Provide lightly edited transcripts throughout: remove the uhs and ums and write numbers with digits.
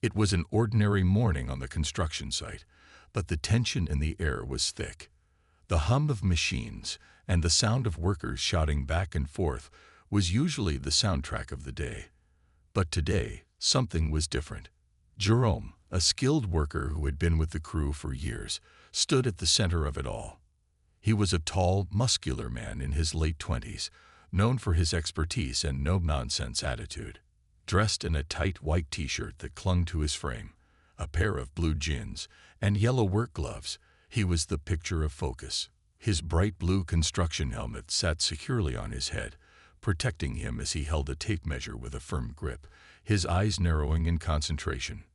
It was an ordinary morning on the construction site, but the tension in the air was thick. The hum of machines and the sound of workers shouting back and forth was usually the soundtrack of the day. But today, something was different. Jerome, a skilled worker who had been with the crew for years, stood at the center of it all. He was a tall, muscular man in his late 20s, known for his expertise and no-nonsense attitude. Dressed in a tight white t-shirt that clung to his frame, a pair of blue jeans, and yellow work gloves, he was the picture of focus. His bright blue construction helmet sat securely on his head, protecting him as he held a tape measure with a firm grip, his eyes narrowing in concentration.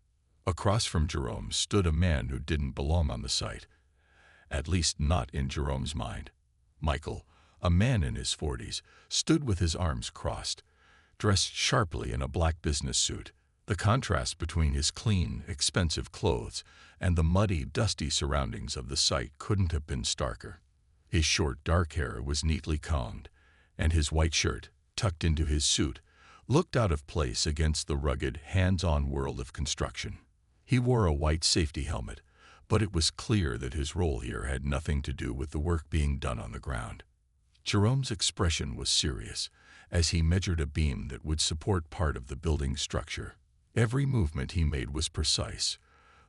Across from Jerome stood a man who didn't belong on the site, at least not in Jerome's mind. Michael, a man in his 40s, stood with his arms crossed, dressed sharply in a black business suit. The contrast between his clean, expensive clothes and the muddy, dusty surroundings of the site couldn't have been starker. His short, dark hair was neatly combed, and his white shirt, tucked into his suit, looked out of place against the rugged, hands-on world of construction. He wore a white safety helmet, but it was clear that his role here had nothing to do with the work being done on the ground. Jerome's expression was serious as he measured a beam that would support part of the building's structure. Every movement he made was precise,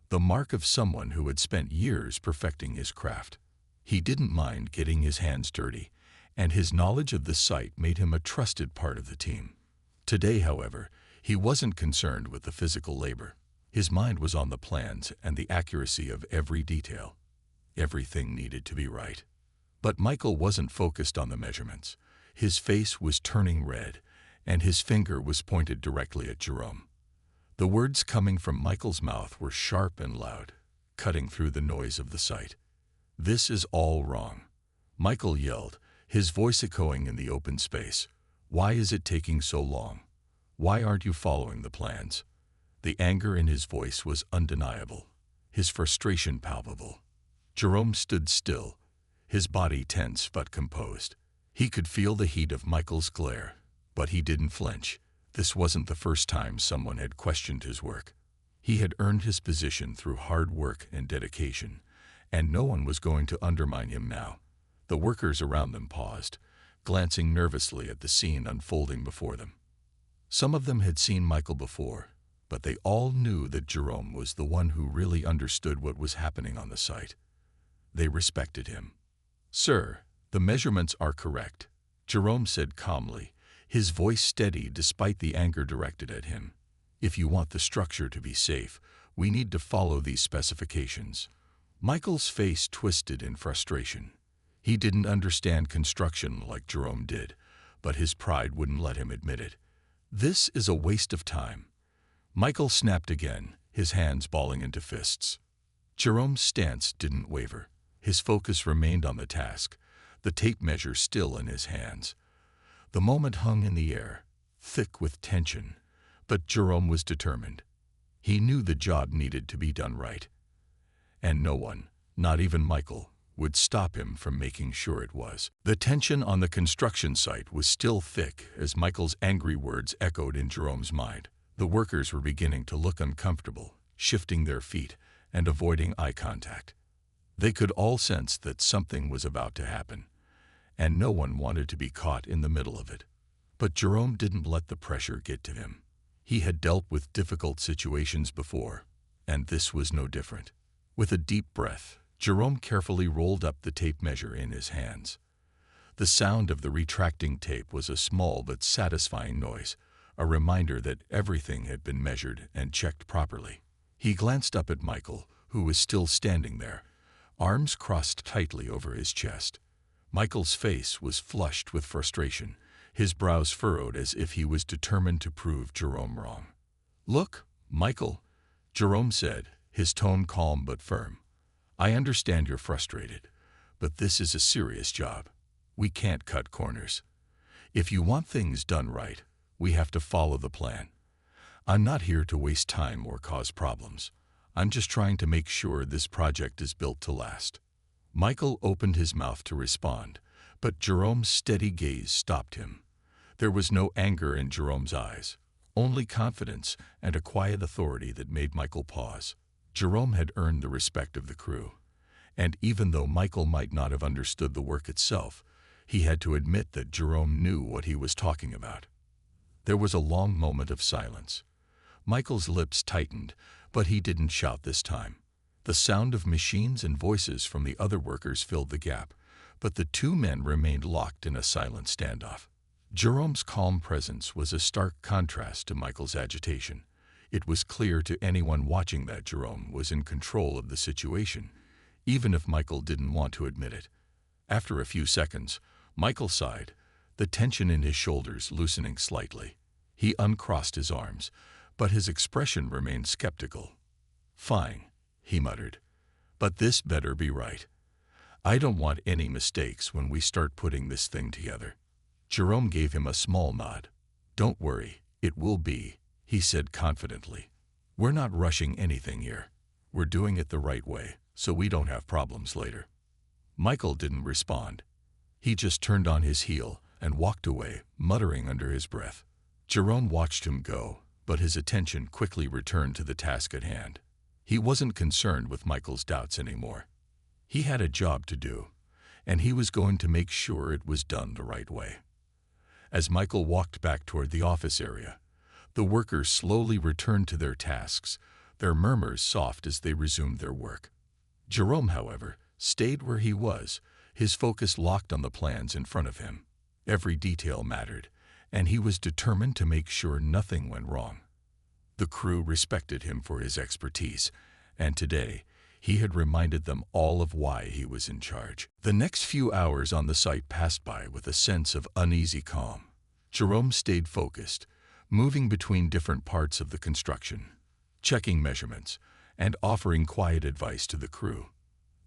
the mark of someone who had spent years perfecting his craft. He didn't mind getting his hands dirty, and his knowledge of the site made him a trusted part of the team. Today, however, he wasn't concerned with the physical labor. His mind was on the plans and the accuracy of every detail. Everything needed to be right. But Michael wasn't focused on the measurements. His face was turning red, and his finger was pointed directly at Jerome. The words coming from Michael's mouth were sharp and loud, cutting through the noise of the site. "This is all wrong," Michael yelled, his voice echoing in the open space. "Why is it taking so long? Why aren't you following the plans?" The anger in his voice was undeniable, his frustration palpable. Jerome stood still, his body tense but composed. He could feel the heat of Michael's glare, but he didn't flinch. This wasn't the first time someone had questioned his work. He had earned his position through hard work and dedication, and no one was going to undermine him now. The workers around them paused, glancing nervously at the scene unfolding before them. Some of them had seen Michael before, but they all knew that Jerome was the one who really understood what was happening on the site. They respected him. "Sir, the measurements are correct," Jerome said calmly, his voice steady despite the anger directed at him. "If you want the structure to be safe, we need to follow these specifications." Michael's face twisted in frustration. He didn't understand construction like Jerome did, but his pride wouldn't let him admit it. "This is a waste of time." Michael snapped again, his hands balling into fists. Jerome's stance didn't waver. His focus remained on the task, the tape measure still in his hands. The moment hung in the air, thick with tension, but Jerome was determined. He knew the job needed to be done right, and no one, not even Michael, would stop him from making sure it was. The tension on the construction site was still thick as Michael's angry words echoed in Jerome's mind. The workers were beginning to look uncomfortable, shifting their feet and avoiding eye contact. They could all sense that something was about to happen, and no one wanted to be caught in the middle of it. But Jerome didn't let the pressure get to him. He had dealt with difficult situations before, and this was no different. With a deep breath, Jerome carefully rolled up the tape measure in his hands. The sound of the retracting tape was a small but satisfying noise, a reminder that everything had been measured and checked properly. He glanced up at Michael, who was still standing there, arms crossed tightly over his chest. Michael's face was flushed with frustration, his brows furrowed as if he was determined to prove Jerome wrong. "Look, Michael," Jerome said, his tone calm but firm. "I understand you're frustrated, but this is a serious job. We can't cut corners. If you want things done right, we have to follow the plan. I'm not here to waste time or cause problems. I'm just trying to make sure this project is built to last." Michael opened his mouth to respond, but Jerome's steady gaze stopped him. There was no anger in Jerome's eyes, only confidence and a quiet authority that made Michael pause. Jerome had earned the respect of the crew, and even though Michael might not have understood the work itself, he had to admit that Jerome knew what he was talking about. There was a long moment of silence. Michael's lips tightened, but he didn't shout this time. The sound of machines and voices from the other workers filled the gap, but the two men remained locked in a silent standoff. Jerome's calm presence was a stark contrast to Michael's agitation. It was clear to anyone watching that Jerome was in control of the situation, even if Michael didn't want to admit it. After a few seconds, Michael sighed, the tension in his shoulders loosening slightly. He uncrossed his arms, but his expression remained skeptical. "Fine," he muttered, "but this better be right. I don't want any mistakes when we start putting this thing together." Jerome gave him a small nod. "Don't worry, it will be," he said confidently. "We're not rushing anything here. We're doing it the right way, so we don't have problems later." Michael didn't respond. He just turned on his heel and walked away, muttering under his breath. Jerome watched him go, but his attention quickly returned to the task at hand. He wasn't concerned with Michael's doubts anymore. He had a job to do, and he was going to make sure it was done the right way. As Michael walked back toward the office area, the workers slowly returned to their tasks, their murmurs soft as they resumed their work. Jerome, however, stayed where he was, his focus locked on the plans in front of him. Every detail mattered, and he was determined to make sure nothing went wrong. The crew respected him for his expertise, and today he had reminded them all of why he was in charge. The next few hours on the site passed by with a sense of uneasy calm. Jerome stayed focused, moving between different parts of the construction, checking measurements, and offering quiet advice to the crew.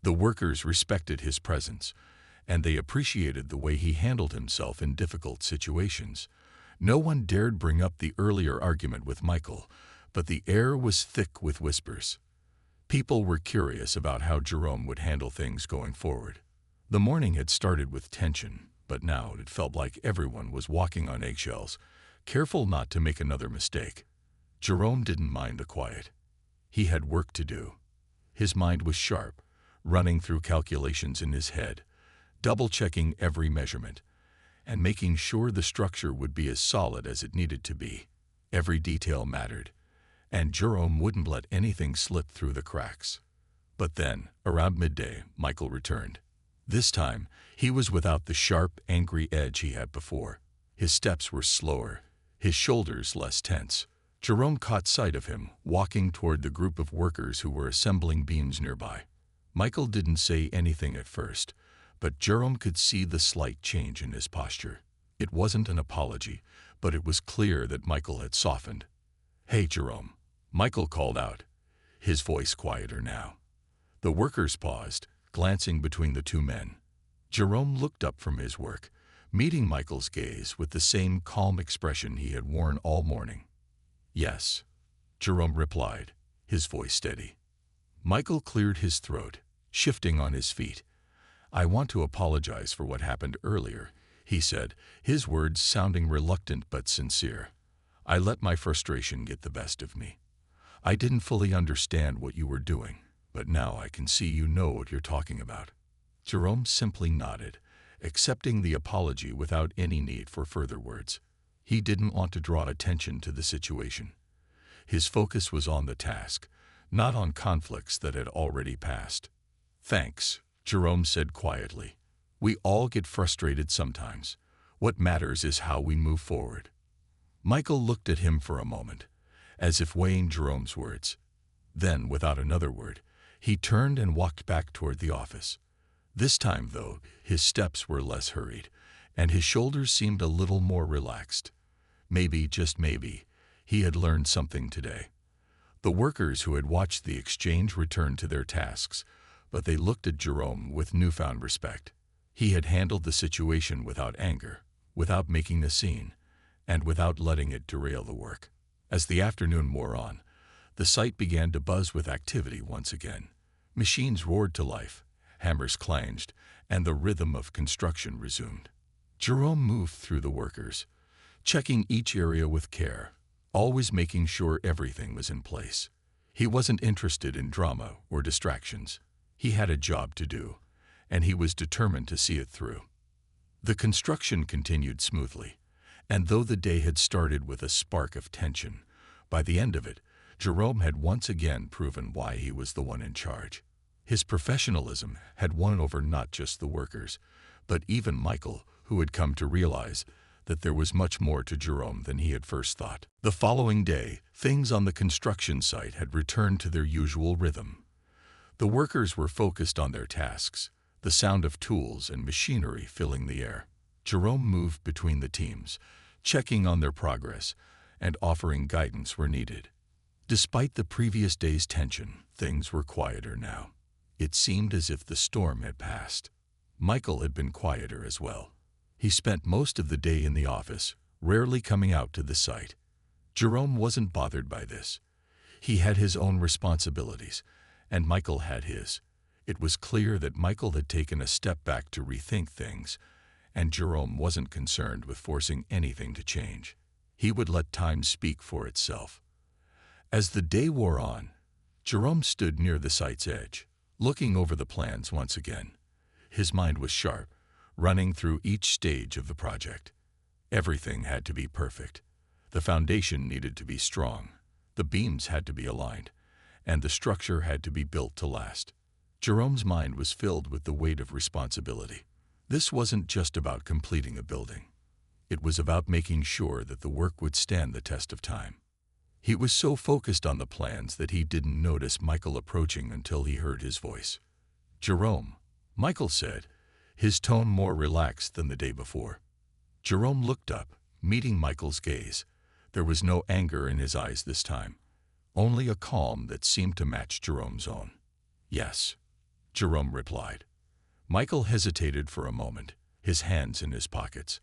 The workers respected his presence, and they appreciated the way he handled himself in difficult situations. No one dared bring up the earlier argument with Michael, but the air was thick with whispers. People were curious about how Jerome would handle things going forward. The morning had started with tension, but now it felt like everyone was walking on eggshells, careful not to make another mistake. Jerome didn't mind the quiet. He had work to do. His mind was sharp, running through calculations in his head, double-checking every measurement, and making sure the structure would be as solid as it needed to be. Every detail mattered, and Jerome wouldn't let anything slip through the cracks. But then, around midday, Michael returned. This time, he was without the sharp, angry edge he had before. His steps were slower, his shoulders less tense. Jerome caught sight of him, walking toward the group of workers who were assembling beams nearby. Michael didn't say anything at first, but Jerome could see the slight change in his posture. It wasn't an apology, but it was clear that Michael had softened. "Hey, Jerome," Michael called out, his voice quieter now. The workers paused, glancing between the two men. Jerome looked up from his work, meeting Michael's gaze with the same calm expression he had worn all morning. "Yes," Jerome replied, his voice steady. Michael cleared his throat, shifting on his feet. "I want to apologize for what happened earlier," he said, his words sounding reluctant but sincere. "I let my frustration get the best of me. I didn't fully understand what you were doing, but now I can see you know what you're talking about." Jerome simply nodded, accepting the apology without any need for further words. He didn't want to draw attention to the situation. His focus was on the task, not on conflicts that had already passed. "Thanks," Jerome said quietly. "We all get frustrated sometimes. What matters is how we move forward." Michael looked at him for a moment, as if weighing Jerome's words. Then, without another word, he turned and walked back toward the office. This time, though, his steps were less hurried, and his shoulders seemed a little more relaxed. Maybe, just maybe, he had learned something today. The workers who had watched the exchange returned to their tasks, but they looked at Jerome with newfound respect. He had handled the situation without anger, without making a scene, and without letting it derail the work. As the afternoon wore on, the site began to buzz with activity once again. Machines roared to life, hammers clanged, and the rhythm of construction resumed. Jerome moved through the workers, checking each area with care, always making sure everything was in place. He wasn't interested in drama or distractions. He had a job to do, and he was determined to see it through. The construction continued smoothly, and though the day had started with a spark of tension, by the end of it, Jerome had once again proven why he was the one in charge. His professionalism had won over not just the workers, but even Michael, who had come to realize that there was much more to Jerome than he had first thought. The following day, things on the construction site had returned to their usual rhythm. The workers were focused on their tasks, the sound of tools and machinery filling the air. Jerome moved between the teams, checking on their progress and offering guidance where needed. Despite the previous day's tension, things were quieter now. It seemed as if the storm had passed. Michael had been quieter as well. He spent most of the day in the office, rarely coming out to the site. Jerome wasn't bothered by this. He had his own responsibilities, and Michael had his. It was clear that Michael had taken a step back to rethink things, and Jerome wasn't concerned with forcing anything to change. He would let time speak for itself. As the day wore on, Jerome stood near the site's edge, looking over the plans once again. His mind was sharp, running through each stage of the project. Everything had to be perfect. The foundation needed to be strong, the beams had to be aligned, and the structure had to be built to last. Jerome's mind was filled with the weight of responsibility. This wasn't just about completing a building. It was about making sure that the work would stand the test of time. He was so focused on the plans that he didn't notice Michael approaching until he heard his voice. "Jerome," Michael said, his tone more relaxed than the day before. Jerome looked up, meeting Michael's gaze. There was no anger in his eyes this time, only a calm that seemed to match Jerome's own. "Yes," Jerome replied. Michael hesitated for a moment, his hands in his pockets.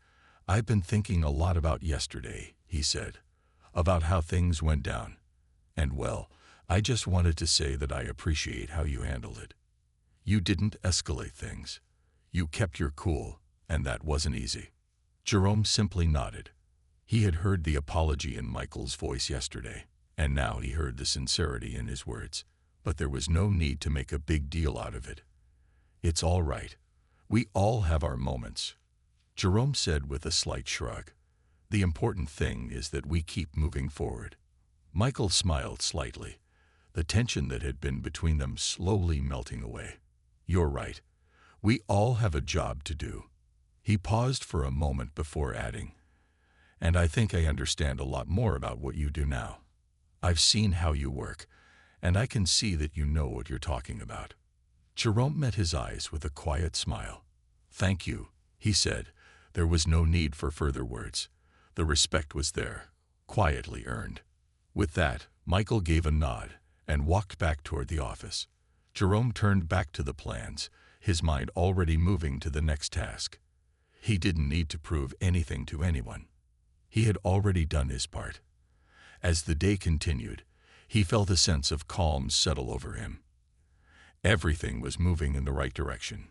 "I've been thinking a lot about yesterday," he said, "about how things went down. And well, I just wanted to say that I appreciate how you handled it. You didn't escalate things. You kept your cool, and that wasn't easy." Jerome simply nodded. He had heard the apology in Michael's voice yesterday, and now he heard the sincerity in his words. But there was no need to make a big deal out of it. "It's all right. We all have our moments," Jerome said with a slight shrug. "The important thing is that we keep moving forward." Michael smiled slightly, the tension that had been between them slowly melting away. "You're right. We all have a job to do." He paused for a moment before adding, "And I think I understand a lot more about what you do now. I've seen how you work, and I can see that you know what you're talking about." Jerome met his eyes with a quiet smile. "Thank you," he said. There was no need for further words. The respect was there, quietly earned. With that, Michael gave a nod and walked back toward the office. Jerome turned back to the plans, his mind already moving to the next task. He didn't need to prove anything to anyone. He had already done his part. As the day continued, he felt a sense of calm settle over him. Everything was moving in the right direction.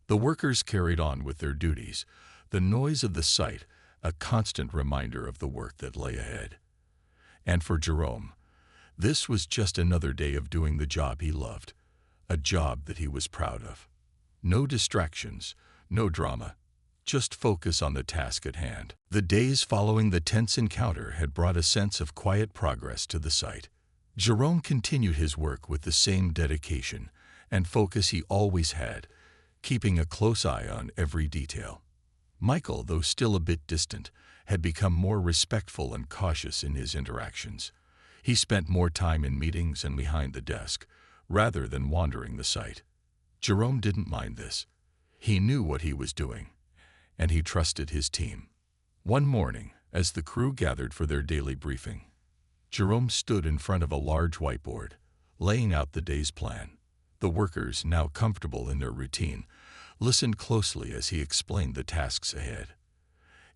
The workers carried on with their duties, the noise of the site a constant reminder of the work that lay ahead. And for Jerome, this was just another day of doing the job he loved, a job that he was proud of. No distractions, no drama, just focus on the task at hand. The days following the tense encounter had brought a sense of quiet progress to the site. Jerome continued his work with the same dedication and focus he always had, keeping a close eye on every detail. Michael, though still a bit distant, had become more respectful and cautious in his interactions. He spent more time in meetings and behind the desk, rather than wandering the site. Jerome didn't mind this. He knew what he was doing, and he trusted his team. One morning, as the crew gathered for their daily briefing, Jerome stood in front of a large whiteboard, laying out the day's plan. The workers, now comfortable in their routine, listened closely as he explained the tasks ahead.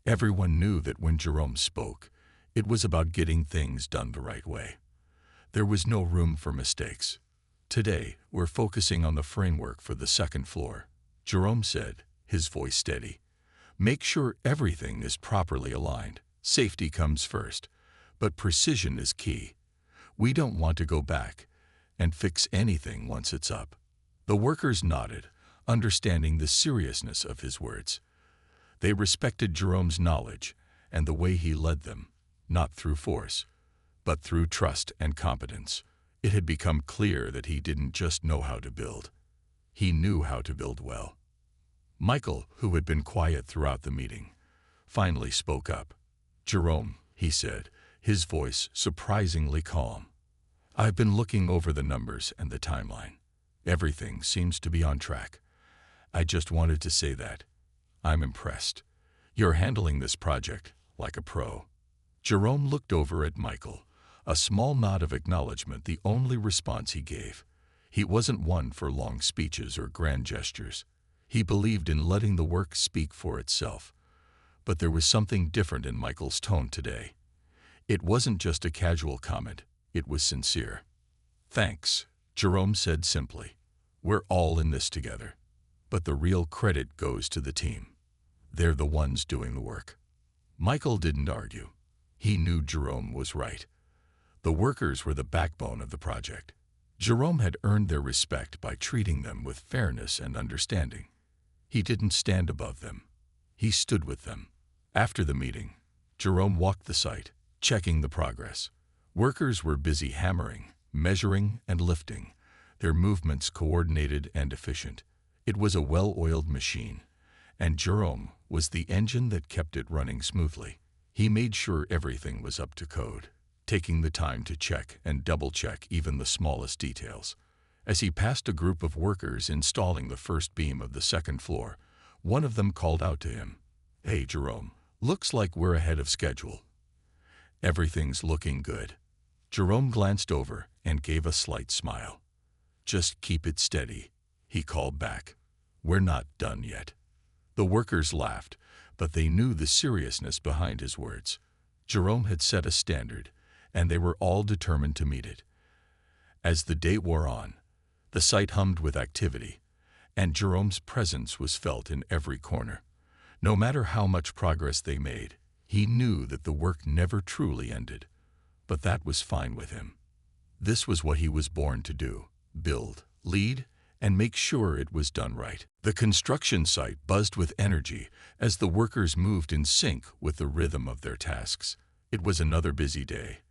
Everyone knew that when Jerome spoke, it was about getting things done the right way. There was no room for mistakes. "Today, we're focusing on the framework for the second floor," Jerome said, his voice steady. "Make sure everything is properly aligned. Safety comes first, But precision is key. We don't want to go back and fix anything once it's up. The workers nodded, understanding the seriousness of his words. They respected Jerome's knowledge and the way he led them, not through force, but through trust and competence. It had become clear that he didn't just know how to build. He knew how to build well. Michael, who had been quiet throughout the meeting, finally spoke up. "Jerome," he said, his voice surprisingly calm, "I've been looking over the numbers and the timeline. Everything seems to be on track. I just wanted to say that I'm impressed. You're handling this project like a pro." Jerome looked over at Michael, a small nod of acknowledgement the only response he gave. He wasn't one for long speeches or grand gestures. He believed in letting the work speak for itself. But there was something different in Michael's tone today. It wasn't just a casual comment, it was sincere. "Thanks," Jerome said simply. "We're all in this together. But the real credit goes to the team. They're the ones doing the work." Michael didn't argue. He knew Jerome was right. The workers were the backbone of the project. Jerome had earned their respect by treating them with fairness and understanding. He didn't stand above them. He stood with them. After the meeting, Jerome walked the site, checking the progress. Workers were busy hammering, measuring, and lifting, their movements coordinated and efficient. It was a well-oiled machine, and Jerome was the engine that kept it running smoothly. He made sure everything was up to code, taking the time to check and double-check even the smallest details. As he passed a group of workers installing the first beam of the second floor, one of them called out to him, "Hey, Jerome, looks like we're ahead of schedule." "Everything's looking good." Jerome glanced over and gave a slight smile. "Just keep it steady," he called back. "We're not done yet." The workers laughed, but they knew the seriousness behind his words. Jerome had set a standard, and they were all determined to meet it. As the day wore on, the site hummed with activity, and Jerome's presence was felt in every corner. No matter how much progress they made, he knew that the work never truly ended. But that was fine with him. This was what he was born to do: build, lead, and make sure it was done right. The construction site buzzed with energy as the workers moved in sync with the rhythm of their tasks. It was another busy day,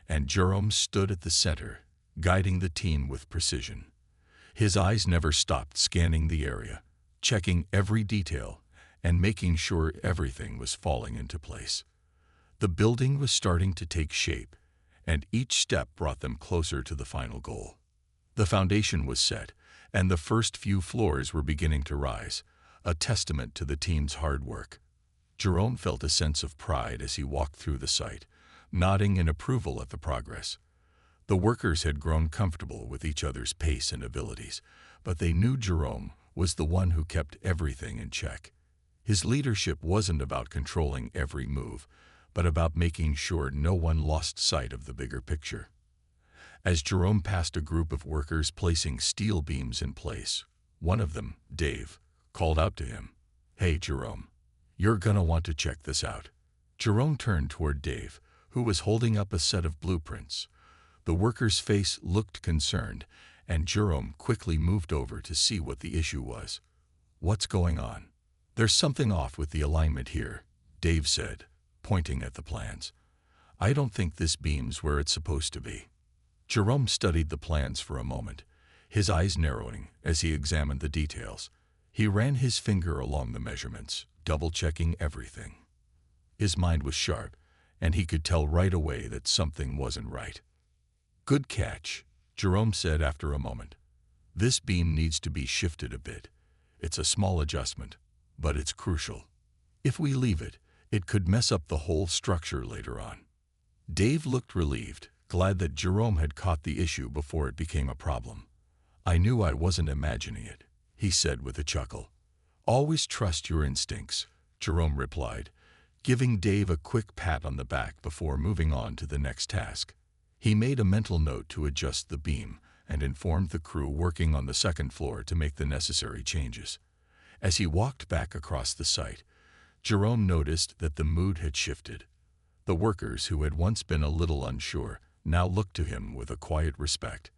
and Jerome stood at the center, guiding the team with precision. His eyes never stopped scanning the area, checking every detail, and making sure everything was falling into place. The building was starting to take shape, and each step brought them closer to the final goal. The foundation was set, and the first few floors were beginning to rise, a testament to the team's hard work. Jerome felt a sense of pride as he walked through the site, nodding in approval at the progress. The workers had grown comfortable with each other's pace and abilities, but they knew Jerome was the one who kept everything in check. His leadership wasn't about controlling every move, but about making sure no one lost sight of the bigger picture. As Jerome passed a group of workers placing steel beams in place, one of them, Dave, called out to him, "Hey, Jerome, you're gonna want to check this out." Jerome turned toward Dave, who was holding up a set of blueprints. The worker's face looked concerned, and Jerome quickly moved over to see what the issue was. "What's going on?" "There's something off with the alignment here," Dave said, pointing at the plans. "I don't think this beam's where it's supposed to be." Jerome studied the plans for a moment, his eyes narrowing as he examined the details. He ran his finger along the measurements, double-checking everything. His mind was sharp, and he could tell right away that something wasn't right. "Good catch," Jerome said after a moment. "This beam needs to be shifted a bit. It's a small adjustment, but it's crucial. If we leave it, it could mess up the whole structure later on." Dave looked relieved, glad that Jerome had caught the issue before it became a problem. "I knew I wasn't imagining it," he said with a chuckle. "Always trust your instincts," Jerome replied, giving Dave a quick pat on the back before moving on to the next task. He made a mental note to adjust the beam and informed the crew working on the second floor to make the necessary changes. As he walked back across the site, Jerome noticed that the mood had shifted. The workers, who had once been a little unsure, now looked to him with a quiet respect.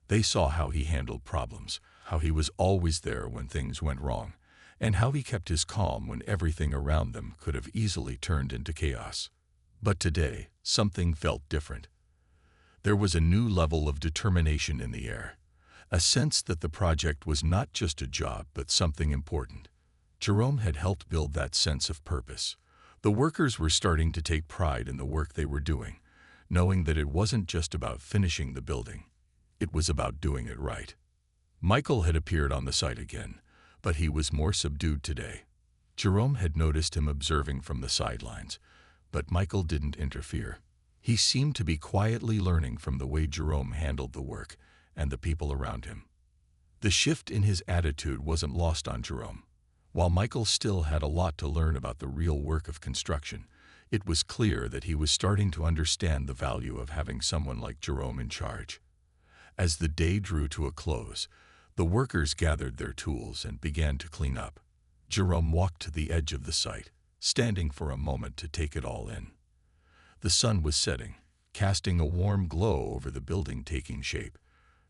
They saw how he handled problems, how he was always there when things went wrong, and how he kept his calm when everything around them could have easily turned into chaos. But today, something felt different. There was a new level of determination in the air, a sense that the project was not just a job but something important. Jerome had helped build that sense of purpose. The workers were starting to take pride in the work they were doing, knowing that it wasn't just about finishing the building. It was about doing it right. Michael had appeared on the site again, but he was more subdued today. Jerome had noticed him observing from the sidelines, but Michael didn't interfere. He seemed to be quietly learning from the way Jerome handled the work and the people around him. The shift in his attitude wasn't lost on Jerome. While Michael still had a lot to learn about the real work of construction, it was clear that he was starting to understand the value of having someone like Jerome in charge. As the day drew to a close, the workers gathered their tools and began to clean up. Jerome walked to the edge of the site, standing for a moment to take it all in. The sun was setting, casting a warm glow over the building taking shape.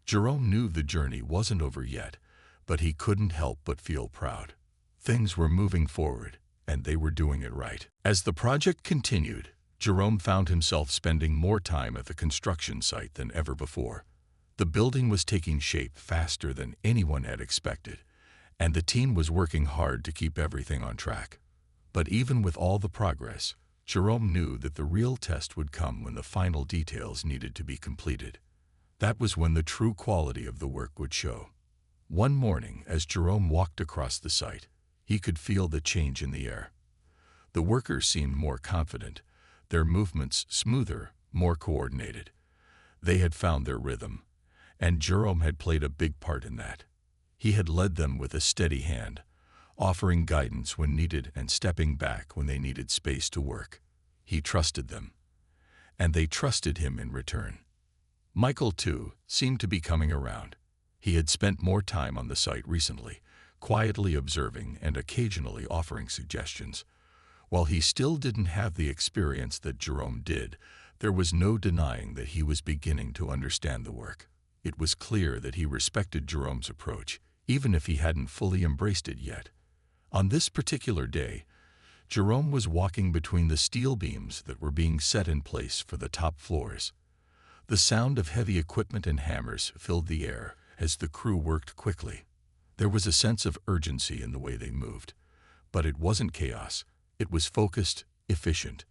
Jerome knew the journey wasn't over yet, but he couldn't help but feel proud. Things were moving forward, and they were doing it right. As the project continued, Jerome found himself spending more time at the construction site than ever before. The building was taking shape faster than anyone had expected, and the team was working hard to keep everything on track. But even with all the progress, Jerome knew that the real test would come when the final details needed to be completed. That was when the true quality of the work would show. One morning, as Jerome walked across the site, he could feel the change in the air. The workers seemed more confident, their movements smoother, more coordinated. They had found their rhythm, and Jerome had played a big part in that. He had led them with a steady hand, offering guidance when needed and stepping back when they needed space to work. He trusted them, and they trusted him in return. Michael, too, seemed to be coming around. He had spent more time on the site recently, quietly observing and occasionally offering suggestions. While he still didn't have the experience that Jerome did, there was no denying that he was beginning to understand the work. It was clear that he respected Jerome's approach, even if he hadn't fully embraced it yet. On this particular day, Jerome was walking between the steel beams that were being set in place for the top floors. The sound of heavy equipment and hammers filled the air as the crew worked quickly. There was a sense of urgency in the way they moved, but it wasn't chaos. It was focused, efficient.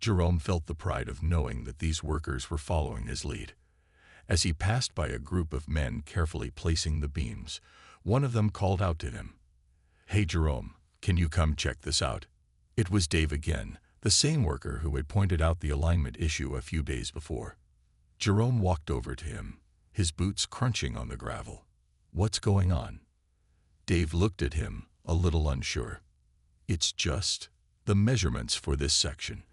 Jerome felt the pride of knowing that these workers were following his lead. As he passed by a group of men carefully placing the beams, one of them called out to him, "Hey Jerome, can you come check this out?" It was Dave again, the same worker who had pointed out the alignment issue a few days before. Jerome walked over to him, his boots crunching on the gravel. "What's going on?" Dave looked at him, a little unsure. "It's just the measurements for this section.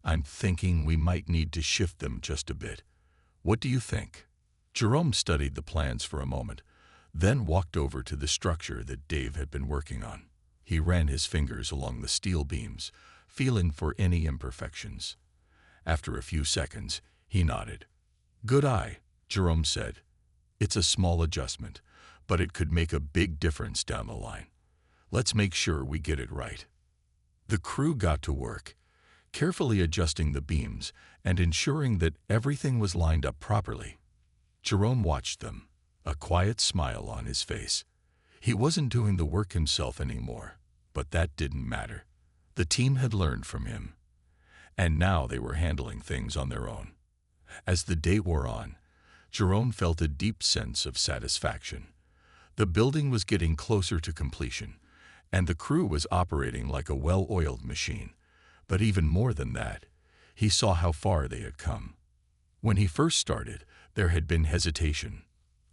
I'm thinking we might need to shift them just a bit. What do you think?" Jerome studied the plans for a moment, then walked over to the structure that Dave had been working on. He ran his fingers along the steel beams, feeling for any imperfections. After a few seconds, he nodded. "Good eye," Jerome said. "It's a small adjustment, but it could make a big difference down the line. Let's make sure we get it right." The crew got to work, carefully adjusting the beams and ensuring that everything was lined up properly. Jerome watched them, a quiet smile on his face. He wasn't doing the work himself anymore, but that didn't matter. The team had learned from him, and now they were handling things on their own. As the day wore on, Jerome felt a deep sense of satisfaction. The building was getting closer to completion, and the crew was operating like a well-oiled machine. But even more than that, he saw how far they had come. When he first started, there had been hesitation,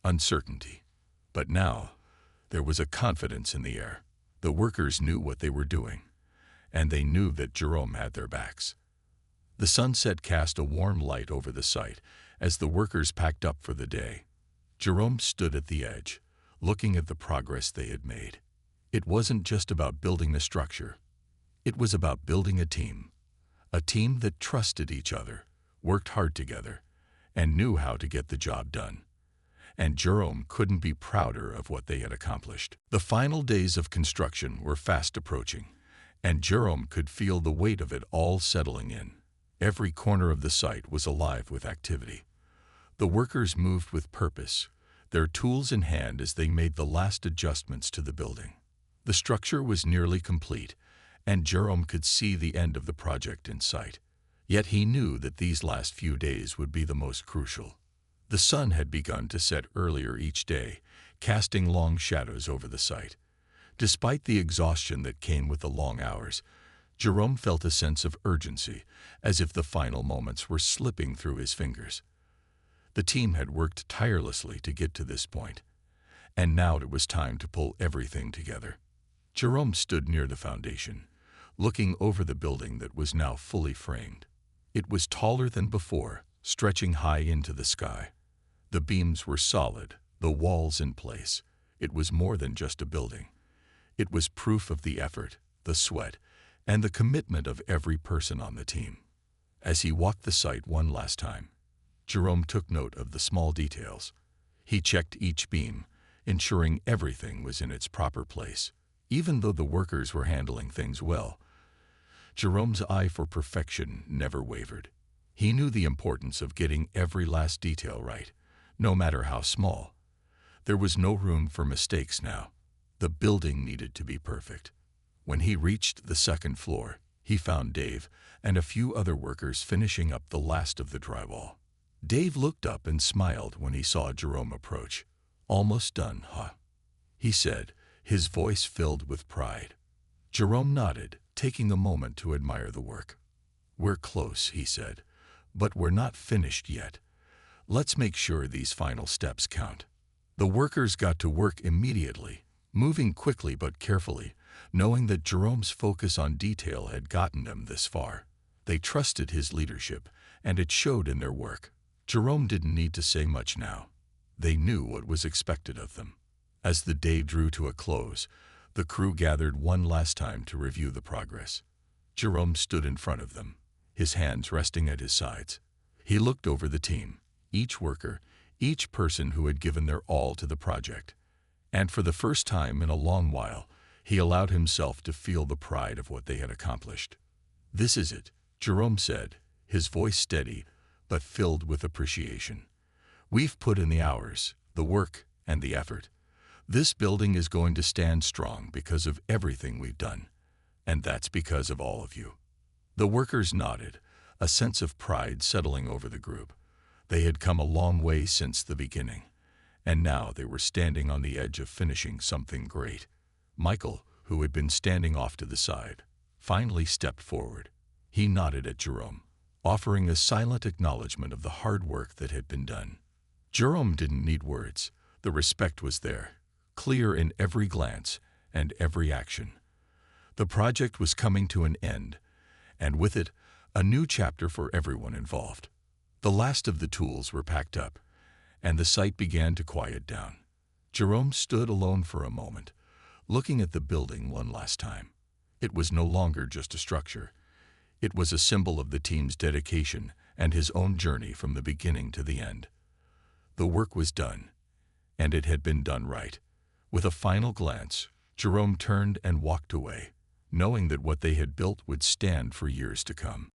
uncertainty. But now, there was a confidence in the air. The workers knew what they were doing, and they knew that Jerome had their backs. The sunset cast a warm light over the site as the workers packed up for the day. Jerome stood at the edge, looking at the progress they had made. It wasn't just about building the structure. It was about building a team A team that trusted each other, worked hard together, and knew how to get the job done. And Jerome couldn't be prouder of what they had accomplished. The final days of construction were fast approaching, and Jerome could feel the weight of it all settling in. Every corner of the site was alive with activity. The workers moved with purpose, their tools in hand as they made the last adjustments to the building. The structure was nearly complete, and Jerome could see the end of the project in sight. Yet he knew that these last few days would be the most crucial. The sun had begun to set earlier each day, casting long shadows over the site. Despite the exhaustion that came with the long hours, Jerome felt a sense of urgency, as if the final moments were slipping through his fingers. The team had worked tirelessly to get to this point, and now it was time to pull everything together. Jerome stood near the foundation, looking over the building that was now fully framed. It was taller than before, stretching high into the sky. The beams were solid, the walls in place. It was more than just a building. It was proof of the effort, the sweat, and the commitment of every person on the team. As he walked the site one last time, Jerome took note of the small details. He checked each beam, ensuring everything was in its proper place. Even though the workers were handling things well, Jerome's eye for perfection never wavered. He knew the importance of getting every last detail right, no matter how small. There was no room for mistakes now. The building needed to be perfect. When he reached the second floor, he found Dave and a few other workers finishing up the last of the drywall. Dave looked up and smiled when he saw Jerome approach. "Almost done, huh?" he said, his voice filled with pride. Jerome nodded, taking a moment to admire the work. "We're close," he said, "but we're not finished yet. Let's make sure these final steps count." The workers got to work immediately, moving quickly but carefully, knowing that Jerome's focus on detail had gotten them this far. They trusted his leadership, and it showed in their work. Jerome didn't need to say much now. They knew what was expected of them. As the day drew to a close, the crew gathered one last time to review the progress. Jerome stood in front of them, his hands resting at his sides. He looked over the team, each worker, each person who had given their all to the project. And for the first time in a long while, he allowed himself to feel the pride of what they had accomplished. "This is it," Jerome said, his voice steady but filled with appreciation. "We've put in the hours, the work, and the effort. This building is going to stand strong because of everything we've done, and that's because of all of you." The workers nodded, a sense of pride settling over the group. They had come a long way since the beginning, and now they were standing on the edge of finishing something great. Michael, who had been standing off to the side, finally stepped forward. He nodded at Jerome, offering a silent acknowledgement of the hard work that had been done. Jerome didn't need words. The respect was there, clear in every glance and every action. The project was coming to an end, and with it, a new chapter for everyone involved. The last of the tools were packed up, and the site began to quiet down. Jerome stood alone for a moment, looking at the building one last time. It was no longer just a structure. It was a symbol of the team's dedication and his own journey from the beginning to the end. The work was done, and it had been done right. With a final glance, Jerome turned and walked away, knowing that what they had built would stand for years to come.